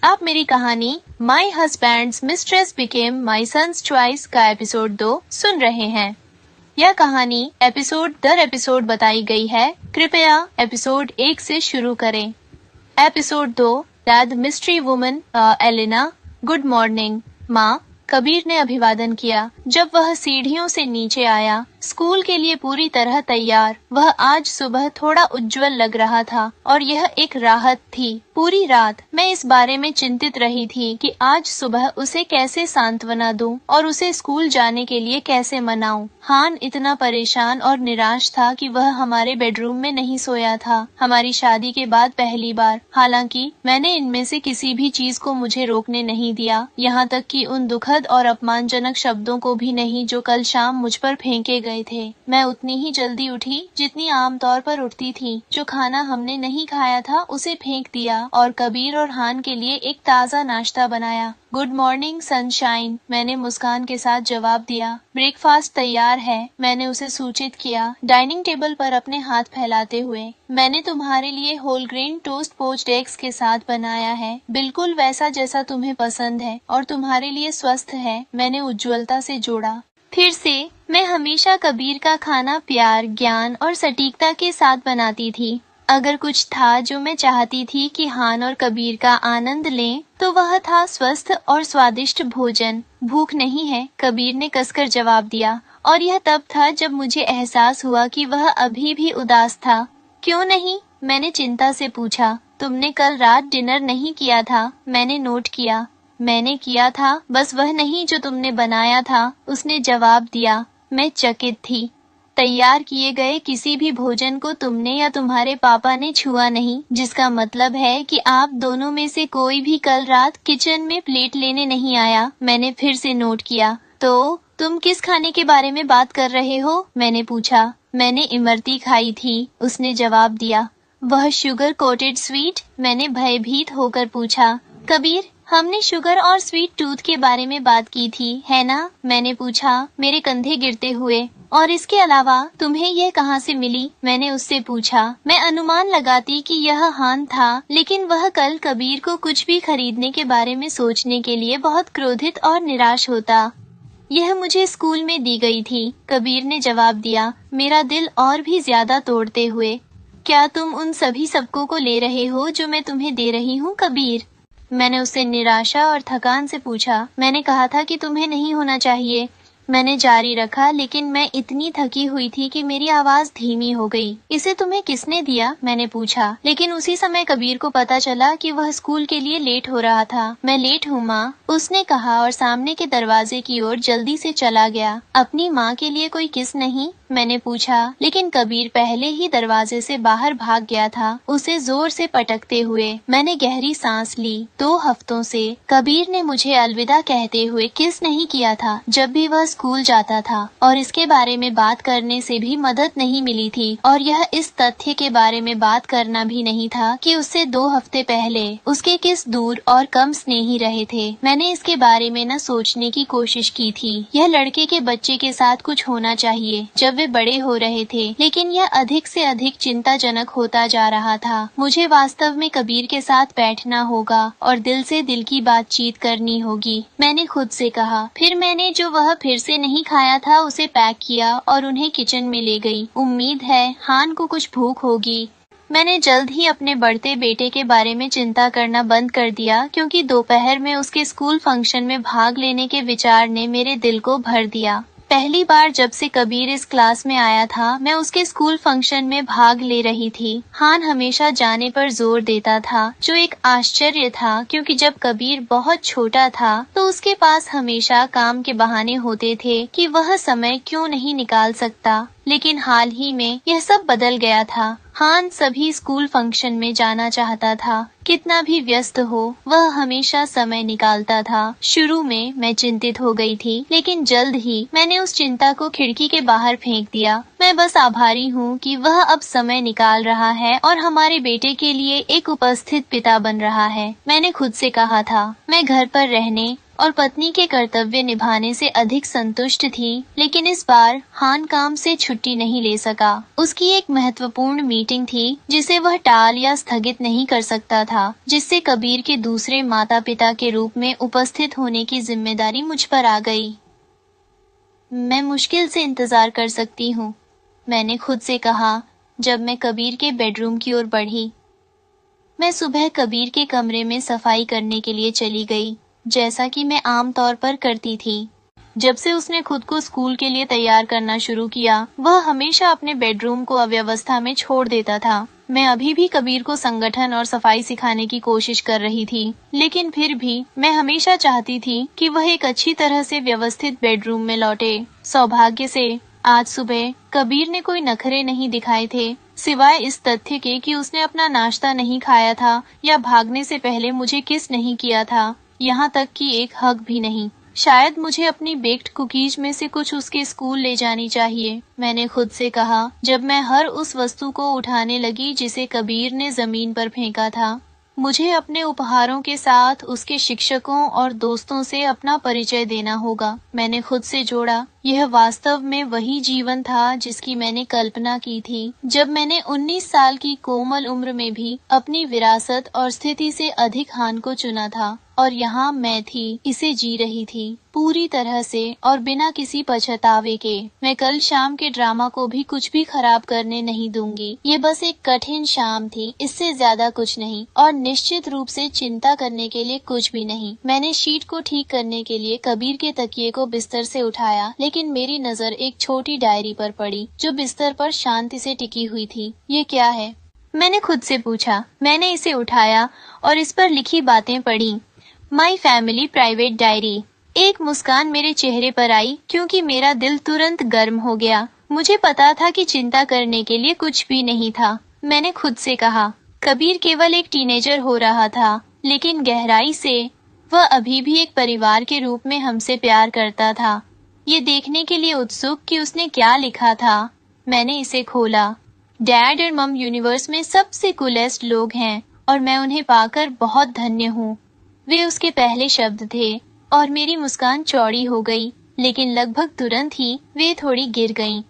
आप मेरी कहानी my husband's mistress became my son's choice का एपिसोड 2 सुन रहे हैं। यह कहानी एपिसोड दर एपिसोड बताई गई है। कृपया एपिसोड 1 से शुरू करें। Episode 2 that mystery woman Elina. Good morning माँ, कबीर ने अभिवादन किया जब वह सीढ़ियों से नीचे आया। स्कूल के लिए पूरी तरह तैयार, वह आज सुबह थोड़ा उज्जवल लग रहा था और यह एक राहत थी। पूरी रात मैं इस बारे में चिंतित रही थी कि आज सुबह उसे कैसे सांत्वना दूं और उसे स्कूल जाने के लिए कैसे मनाऊं। हान इतना परेशान और निराश था कि वह हमारे बेडरूम में नहीं सोया था, हमारी शादी के बाद पहली बार। हालांकि मैंने इनमें से किसी भी चीज को मुझे रोकने नहीं दिया, यहाँ तक कि उन दुखद और अपमानजनक शब्दों को भी नहीं जो कल शाम मुझ पर फेंके गए थे। मैं उतनी ही जल्दी उठी जितनी आमतौर पर उठती थी। जो खाना हमने नहीं खाया था उसे फेंक दिया और कबीर और हान के लिए एक ताज़ा नाश्ता बनाया। गुड मॉर्निंग सनशाइन, मैंने मुस्कान के साथ जवाब दिया। ब्रेकफास्ट तैयार है, मैंने उसे सूचित किया डाइनिंग टेबल पर अपने हाथ फैलाते हुए। मैंने तुम्हारे लिए whole grain toast poached eggs के साथ बनाया है, बिल्कुल वैसा जैसा तुम्हें पसंद है और तुम्हारे लिए स्वस्थ है, मैंने उज्ज्वलता से जोड़ा। फिर से मैं हमेशा कबीर का खाना प्यार, ज्ञान और सटीकता के साथ बनाती थी। अगर कुछ था जो मैं चाहती थी कि हान और कबीर का आनंद लें, तो वह था स्वस्थ और स्वादिष्ट भोजन। भूख नहीं है, कबीर ने कसकर जवाब दिया, और यह तब था जब मुझे एहसास हुआ कि वह अभी भी उदास था। क्यों नहीं? मैंने चिंता से पूछा। तुमने कल रात डिनर नहीं किया था, मैंने नोट किया। मैंने किया था, बस वह नहीं जो तुमने बनाया था, उसने जवाब दिया। मैं चकित थी। तैयार किए गए किसी भी भोजन को तुमने या तुम्हारे पापा ने छुआ नहीं, जिसका मतलब है कि आप दोनों में से कोई भी कल रात किचन में प्लेट लेने नहीं आया, मैंने फिर से नोट किया। तो तुम किस खाने के बारे में बात कर रहे हो? मैंने पूछा। मैंने इमरती खाई थी, उसने जवाब दिया। वह शुगर कोटेड स्वीट? मैंने भयभीत होकर पूछा। कबीर, हमने शुगर और स्वीट टूथ के बारे में बात की थी, है ना? मैंने पूछा, मेरे कंधे गिरते हुए। और इसके अलावा तुम्हें यह कहाँ से मिली? मैंने उससे पूछा। मैं अनुमान लगाती कि यह हान था, लेकिन वह कल कबीर को कुछ भी खरीदने के बारे में सोचने के लिए बहुत क्रोधित और निराश होता। यह मुझे स्कूल में दी गई थी, कबीर ने जवाब दिया, मेरा दिल और भी ज्यादा तोड़ते हुए। क्या तुम उन सभी सबकों को ले रहे हो जो मैं तुम्हें दे रही हूँ, कबीर? मैंने उससे निराशा और थकान से पूछा। मैंने कहा था कि तुम्हें नहीं होना चाहिए। मैंने जारी रखा, लेकिन मैं इतनी थकी हुई थी कि मेरी आवाज धीमी हो गई। इसे तुम्हें किसने दिया? मैंने पूछा, लेकिन उसी समय कबीर को पता चला कि वह स्कूल के लिए लेट हो रहा था। मैं लेट हूँ माँ, उसने कहा और सामने के दरवाजे की ओर जल्दी से चला गया। अपनी माँ के लिए कोई किस नहीं? मैंने पूछा, लेकिन कबीर पहले ही दरवाजे से बाहर भाग गया था, उसे जोर से पटकते हुए। मैंने गहरी सांस ली। 2 हफ्तों से कबीर ने मुझे अलविदा कहते हुए किस नहीं किया था जब भी वह स्कूल जाता था, और इसके बारे में बात करने से भी मदद नहीं मिली थी। और यह इस तथ्य के बारे में बात करना भी नहीं था कि उससे 2 हफ्ते पहले उसके किस दूर और कम स्नेही रहे थे। मैंने इसके बारे में न सोचने की कोशिश की थी। यह लड़के के बच्चे के साथ कुछ होना चाहिए जब वे बड़े हो रहे थे, लेकिन यह अधिक से अधिक चिंताजनक होता जा रहा था। मुझे वास्तव में कबीर के साथ बैठना होगा और दिल से दिल की बातचीत करनी होगी, मैंने खुद से कहा। फिर मैंने जो वह फिर से नहीं खाया था उसे पैक किया और उन्हें किचन में ले गई। उम्मीद है हान को कुछ भूख होगी। मैंने जल्द ही अपने बढ़ते बेटे के बारे में चिंता करना बंद कर दिया, क्योंकि दोपहर में उसके स्कूल फंक्शन में भाग लेने के विचार ने मेरे दिल को भर दिया। पहली बार जब से कबीर इस क्लास में आया था, मैं उसके स्कूल फंक्शन में भाग ले रही थी। हान हमेशा जाने पर जोर देता था, जो एक आश्चर्य था, क्योंकि जब कबीर बहुत छोटा था तो उसके पास हमेशा काम के बहाने होते थे कि वह समय क्यों नहीं निकाल सकता। लेकिन हाल ही में यह सब बदल गया था। हान सभी स्कूल फंक्शन में जाना चाहता था। कितना भी व्यस्त हो, वह हमेशा समय निकालता था। शुरू में मैं चिंतित हो गई थी, लेकिन जल्द ही मैंने उस चिंता को खिड़की के बाहर फेंक दिया। मैं बस आभारी हूँ कि वह अब समय निकाल रहा है और हमारे बेटे के लिए एक उपस्थित पिता बन रहा है, मैंने खुद से कहा था। मैं घर पर रहने और पत्नी के कर्तव्य निभाने से अधिक संतुष्ट थी, लेकिन इस बार हान काम से छुट्टी नहीं ले सका। उसकी एक महत्वपूर्ण मीटिंग थी जिसे वह टाल या स्थगित नहीं कर सकता था, जिससे कबीर के दूसरे माता पिता के रूप में उपस्थित होने की जिम्मेदारी मुझ पर आ गई। मैं मुश्किल से इंतजार कर सकती हूँ, मैंने खुद से कहा जब मैं कबीर के बेडरूम की ओर बढ़ी। मैं सुबह कबीर के कमरे में सफाई करने के लिए चली गई, जैसा कि मैं आम तौर पर करती थी। जब से उसने खुद को स्कूल के लिए तैयार करना शुरू किया, वह हमेशा अपने बेडरूम को अव्यवस्था में छोड़ देता था। मैं अभी भी कबीर को संगठन और सफाई सिखाने की कोशिश कर रही थी, लेकिन फिर भी मैं हमेशा चाहती थी कि वह एक अच्छी तरह से व्यवस्थित बेडरूम में लौटे। सौभाग्य से आज सुबह कबीर ने कोई नखरे नहीं दिखाए थे, सिवाय इस तथ्य के कि उसने अपना नाश्ता नहीं खाया था या भागने से पहले मुझे किस नहीं किया था, यहाँ तक कि एक हग भी नहीं। शायद मुझे अपनी बेक्ड कुकीज में से कुछ उसके स्कूल ले जानी चाहिए, मैंने खुद से कहा जब मैं हर उस वस्तु को उठाने लगी जिसे कबीर ने जमीन पर फेंका था। मुझे अपने उपहारों के साथ उसके शिक्षकों और दोस्तों से अपना परिचय देना होगा, मैंने खुद से जोड़ा। यह वास्तव में वही जीवन था जिसकी मैंने कल्पना की थी जब मैंने 19 साल की कोमल उम्र में भी अपनी विरासत और स्थिति से अधिक हान को चुना था, और यहाँ मैं थी, इसे जी रही थी पूरी तरह से और बिना किसी पछतावे के। मैं कल शाम के ड्रामा को भी कुछ भी खराब करने नहीं दूंगी। ये बस एक कठिन शाम थी, इससे ज्यादा कुछ नहीं, और निश्चित रूप से चिंता करने के लिए कुछ भी नहीं। मैंने शीट को ठीक करने के लिए कबीर के तकिए को बिस्तर से उठाया, लेकिन मेरी नजर एक छोटी डायरी पर पड़ी जो बिस्तर पर शांति से टिकी हुई थी। ये क्या है? मैंने खुद से पूछा। मैंने इसे उठाया और इस पर लिखी बातें पढ़ी। My family private diary. एक मुस्कान मेरे चेहरे पर आई क्योंकि मेरा दिल तुरंत गर्म हो गया। मुझे पता था कि चिंता करने के लिए कुछ भी नहीं था। मैंने खुद से कहा कबीर केवल एक टीनेजर हो रहा था, लेकिन गहराई से वह अभी भी एक परिवार के रूप में हमसे प्यार करता था। ये देखने के लिए उत्सुक कि उसने क्या लिखा था, मैंने इसे खोला। डैड और मम यूनिवर्स में सबसे कूलेस्ट लोग हैं और मैं उन्हें पाकर बहुत धन्य हूँ। वे उसके पहले शब्द थे और मेरी मुस्कान चौड़ी हो गई, लेकिन लगभग तुरंत ही वे थोड़ी गिर गईं।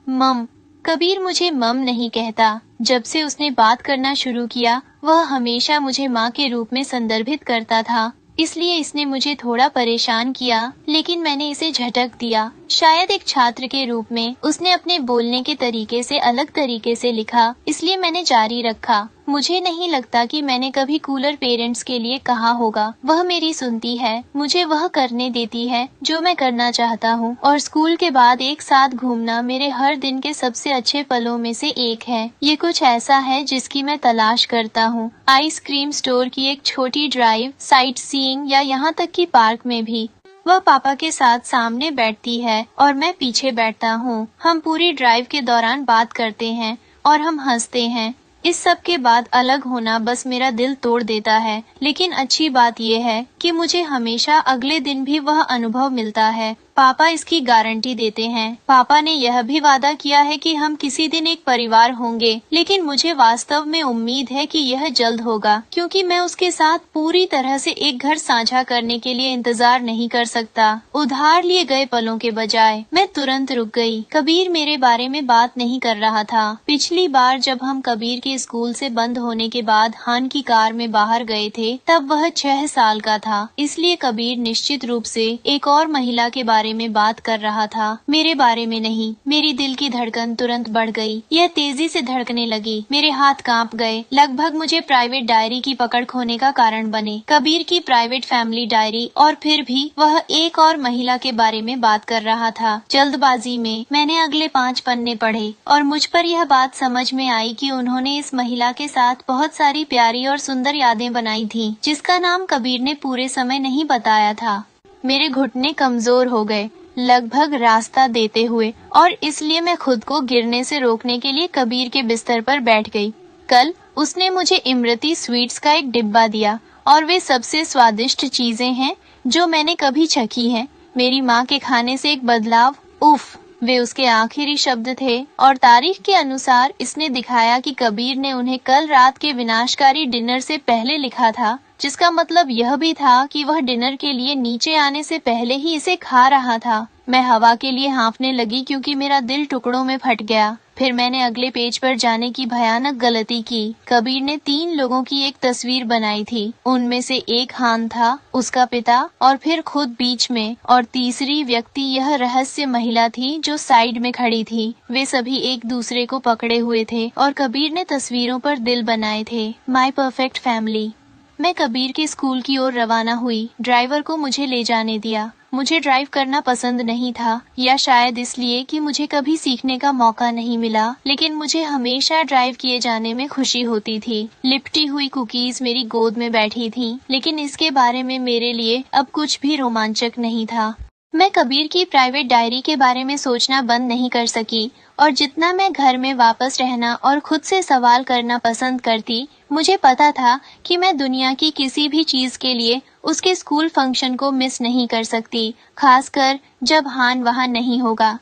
मम। कबीर मुझे मम नहीं कहता। जब से उसने बात करना शुरू किया, वह हमेशा मुझे माँ के रूप में संदर्भित करता था, इसलिए इसने मुझे थोड़ा परेशान किया, लेकिन मैंने इसे झटक दिया। शायद एक छात्र के रूप में उसने अपने बोलने के तरीके से अलग तरीके से लिखा, इसलिए मैंने जारी रखा। मुझे नहीं लगता कि मैंने कभी कूलर पेरेंट्स के लिए कहा होगा। वह मेरी सुनती है, मुझे वह करने देती है जो मैं करना चाहता हूँ, और स्कूल के बाद एक साथ घूमना मेरे हर दिन के सबसे अच्छे पलों में से एक है। ये कुछ ऐसा है जिसकी मैं तलाश करता हूँ। आइसक्रीम स्टोर की एक छोटी ड्राइव, साइट सीइंग या यहाँ तक कि पार्क में भी। वह पापा के साथ सामने बैठती है और मैं पीछे बैठता हूँ। हम पूरी ड्राइव के दौरान बात करते हैं और हम हंसते हैं। इस सब के बाद अलग होना बस मेरा दिल तोड़ देता है, लेकिन अच्छी बात यह है कि मुझे हमेशा अगले दिन भी वह अनुभव मिलता है। पापा इसकी गारंटी देते हैं। पापा ने यह भी वादा किया है कि हम किसी दिन एक परिवार होंगे, लेकिन मुझे वास्तव में उम्मीद है कि यह जल्द होगा, क्योंकि मैं उसके साथ पूरी तरह से एक घर साझा करने के लिए इंतजार नहीं कर सकता। उधार लिए गए पलों के बजाय मैं तुरंत रुक गई। कबीर मेरे बारे में बात नहीं कर रहा था। पिछली बार जब हम कबीर के स्कूल से बंद होने के बाद हान की कार में बाहर गए थे, तब वह 6 साल का था, इसलिए कबीर निश्चित रूप से एक और महिला के बारे में बात कर रहा था, मेरे बारे में नहीं। मेरी दिल की धड़कन तुरंत बढ़ गई। यह तेजी से धड़कने लगी। मेरे हाथ कांप गए, लगभग मुझे प्राइवेट डायरी की पकड़ खोने का कारण बने। कबीर की प्राइवेट फैमिली डायरी, और फिर भी वह एक और महिला के बारे में बात कर रहा था। जल्दबाजी में मैंने अगले 5 पन्ने पढ़े और मुझ पर यह बात समझ में आई कि उन्होंने इस महिला के साथ बहुत सारी प्यारी और सुंदर यादें बनाई थी, जिसका नाम कबीर ने पूरे समय नहीं बताया था। मेरे घुटने कमजोर हो गए, लगभग रास्ता देते हुए, और इसलिए मैं खुद को गिरने से रोकने के लिए कबीर के बिस्तर पर बैठ गई। कल उसने मुझे इमरती स्वीट्स का एक डिब्बा दिया और वे सबसे स्वादिष्ट चीजें हैं जो मैंने कभी चखी हैं। मेरी माँ के खाने से एक बदलाव, उफ, वे उसके आखिरी शब्द थे, और तारीख के अनुसार इसने दिखाया कि कबीर ने उन्हें कल रात के विनाशकारी डिनर से पहले लिखा था, जिसका मतलब यह भी था कि वह डिनर के लिए नीचे आने से पहले ही इसे खा रहा था। मैं हवा के लिए हाँफने लगी क्योंकि मेरा दिल टुकड़ों में फट गया। फिर मैंने अगले पेज पर जाने की भयानक गलती की। कबीर ने 3 लोगों की एक तस्वीर बनाई थी। उनमें से एक हान था, उसका पिता और फिर खुद बीच में, और तीसरी व्यक्ति यह रहस्य महिला थी जो साइड में खड़ी थी। वे सभी एक दूसरे को पकड़े हुए थे और कबीर ने तस्वीरों पर दिल बनाए थे। My perfect family. मैं कबीर के स्कूल की ओर रवाना हुई। ड्राइवर को मुझे ले जाने दिया। मुझे ड्राइव करना पसंद नहीं था, या शायद इसलिए कि मुझे कभी सीखने का मौका नहीं मिला, लेकिन मुझे हमेशा ड्राइव किए जाने में खुशी होती थी। लिपटी हुई कुकीज मेरी गोद में बैठी थीं, लेकिन इसके बारे में मेरे लिए अब कुछ भी रोमांचक नहीं था। मैं कबीर की प्राइवेट डायरी के बारे में सोचना बंद नहीं कर सकी, और जितना मैं घर में वापस रहना और खुद से सवाल करना पसंद करती, मुझे पता था कि मैं दुनिया की किसी भी चीज के लिए उसके स्कूल फंक्शन को मिस नहीं कर सकती, खासकर जब हान वहाँ नहीं होगा।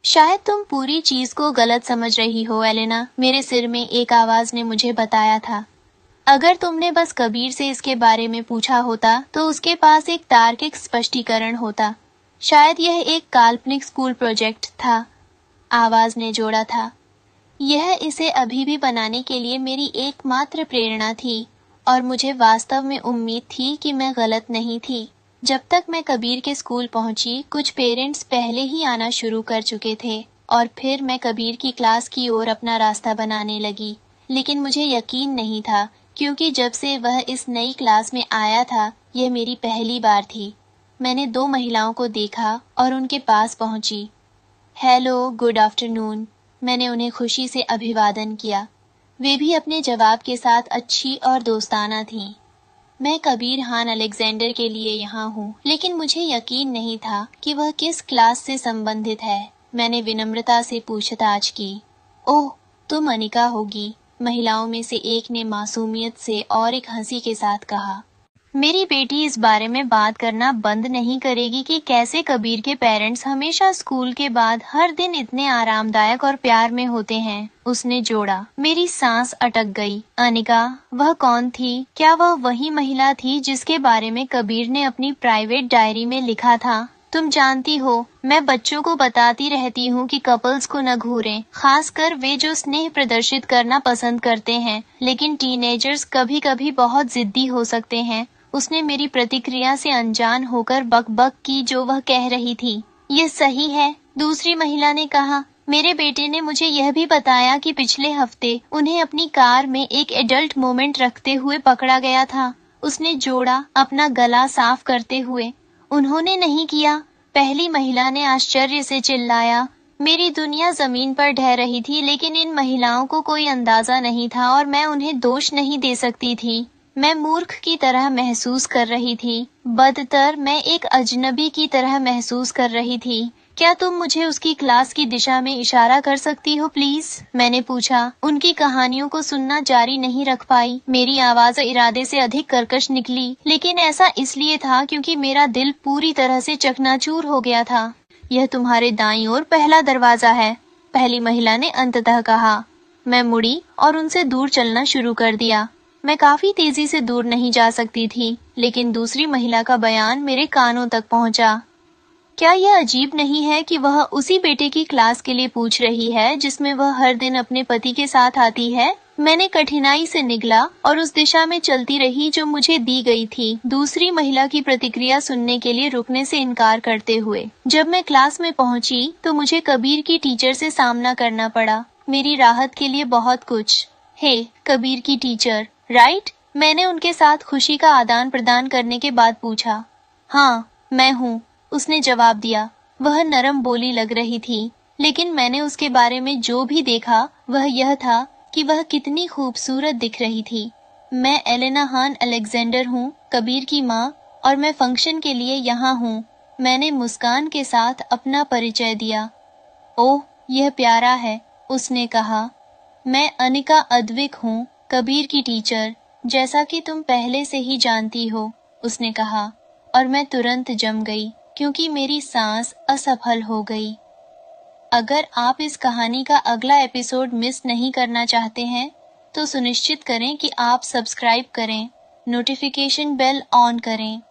शायद तुम पूरी चीज को गलत समझ रही हो एलेना, मेरे सिर में एक आवाज ने मुझे बताया था। अगर तुमने बस कबीर से इसके बारे में पूछा होता तो उसके पास एक तार्किक स्पष्टीकरण होता। शायद यह एक काल्पनिक स्कूल प्रोजेक्ट था, आवाज ने जोड़ा था। यह इसे अभी भी बनाने के लिए मेरी एकमात्र प्रेरणा थी, और मुझे वास्तव में उम्मीद थी कि मैं गलत नहीं थी। जब तक मैं कबीर के स्कूल पहुंची, कुछ पेरेंट्स पहले ही आना शुरू कर चुके थे, और फिर मैं कबीर की क्लास की ओर अपना रास्ता बनाने लगी। लेकिन मुझे यकीन नहीं था, क्योंकि जब से वह इस नई क्लास में आया था, यह मेरी पहली बार थी। मैंने 2 महिलाओं को देखा और उनके पास पहुंची। Hello, good afternoon. मैंने उन्हें खुशी से अभिवादन किया। वे भी अपने जवाब के साथ अच्छी और दोस्ताना थीं। मैं कबीर हान अलेक्जेंडर के लिए यहाँ हूँ, लेकिन मुझे यकीन नहीं था कि वह किस क्लास से संबंधित है। मैंने विनम्रता से पूछताछ की। ओह, तुम अनिका होगी, महिलाओं में से एक ने मासूमियत से और एक हंसी के साथ कहा। मेरी बेटी इस बारे में बात करना बंद नहीं करेगी कि कैसे कबीर के पेरेंट्स हमेशा स्कूल के बाद हर दिन इतने आरामदायक और प्यार में होते हैं, उसने जोड़ा। मेरी सांस अटक गई। अनिका, वह कौन थी? क्या वह वही महिला थी जिसके बारे में कबीर ने अपनी प्राइवेट डायरी में लिखा था? तुम जानती हो, मैं बच्चों को बताती रहती हूँ कि कपल्स को न घूरें, खासकर वे जो स्नेह प्रदर्शित करना पसंद करते हैं, लेकिन टीनेजर्स कभी कभी बहुत जिद्दी हो सकते हैं। उसने मेरी प्रतिक्रिया से अनजान होकर बक-बक की जो वह कह रही थी। ये सही है, दूसरी महिला ने कहा। मेरे बेटे ने मुझे यह भी बताया कि पिछले हफ्ते उन्हें अपनी कार में एक एडल्ट मोमेंट रखते हुए पकड़ा गया था, उसने जोड़ा, अपना गला साफ करते हुए। उन्होंने नहीं किया, पहली महिला ने आश्चर्य से चिल्लाया। मेरी दुनिया जमीन पर ढह रही थी, लेकिन इन महिलाओं को कोई अंदाजा नहीं था और मैं उन्हें दोष नहीं दे सकती थी। मैं मूर्ख की तरह महसूस कर रही थी, बदतर मैं एक अजनबी की तरह महसूस कर रही थी। क्या तुम मुझे उसकी क्लास की दिशा में इशारा कर सकती हो प्लीज? मैंने पूछा। उनकी कहानियों को सुनना जारी नहीं रख पाई। मेरी आवाज इरादे से अधिक कर्कश निकली, लेकिन ऐसा इसलिए था क्योंकि मेरा दिल पूरी तरह से चकनाचूर हो गया था। यह तुम्हारे दाईं ओर पहला दरवाजा है, पहली महिला ने अंततः कहा। मैं मुड़ी और उनसे दूर चलना शुरू कर दिया। मैं काफी तेजी से दूर नहीं जा सकती थी, लेकिन दूसरी महिला का बयान मेरे कानों तक पहुंचा। क्या यह अजीब नहीं है कि वह उसी बेटे की क्लास के लिए पूछ रही है जिसमें वह हर दिन अपने पति के साथ आती है? मैंने कठिनाई से निगला और उस दिशा में चलती रही जो मुझे दी गई थी, दूसरी महिला की प्रतिक्रिया सुनने के लिए रुकने से इनकार करते हुए। जब मैं क्लास में पहुंची तो मुझे कबीर की टीचर से सामना करना पड़ा। मेरी राहत के लिए बहुत कुछ। हे, कबीर की टीचर, राइट? मैंने उनके साथ खुशी का आदान प्रदान करने के बाद पूछा। हाँ, मैं हूँ, उसने जवाब दिया। वह नरम बोली लग रही थी, लेकिन मैंने उसके बारे में जो भी देखा वह यह था कि वह कितनी खूबसूरत दिख रही थी। मैं एलेना हान अलेक्जेंडर हूँ, कबीर की माँ, और मैं फंक्शन के लिए यहाँ हूँ। मैंने मुस्कान के साथ अपना परिचय दिया। ओह, यह प्यारा है, उसने कहा। मैं अनिका अद्विक हूँ, कबीर की टीचर, जैसा कि तुम पहले से ही जानती हो, उसने कहा, और मैं तुरंत जम गई क्योंकि मेरी सांस असफल हो गई। अगर आप इस कहानी का अगला एपिसोड मिस नहीं करना चाहते हैं, तो सुनिश्चित करें कि आप सब्सक्राइब करें। नोटिफिकेशन बेल ऑन करें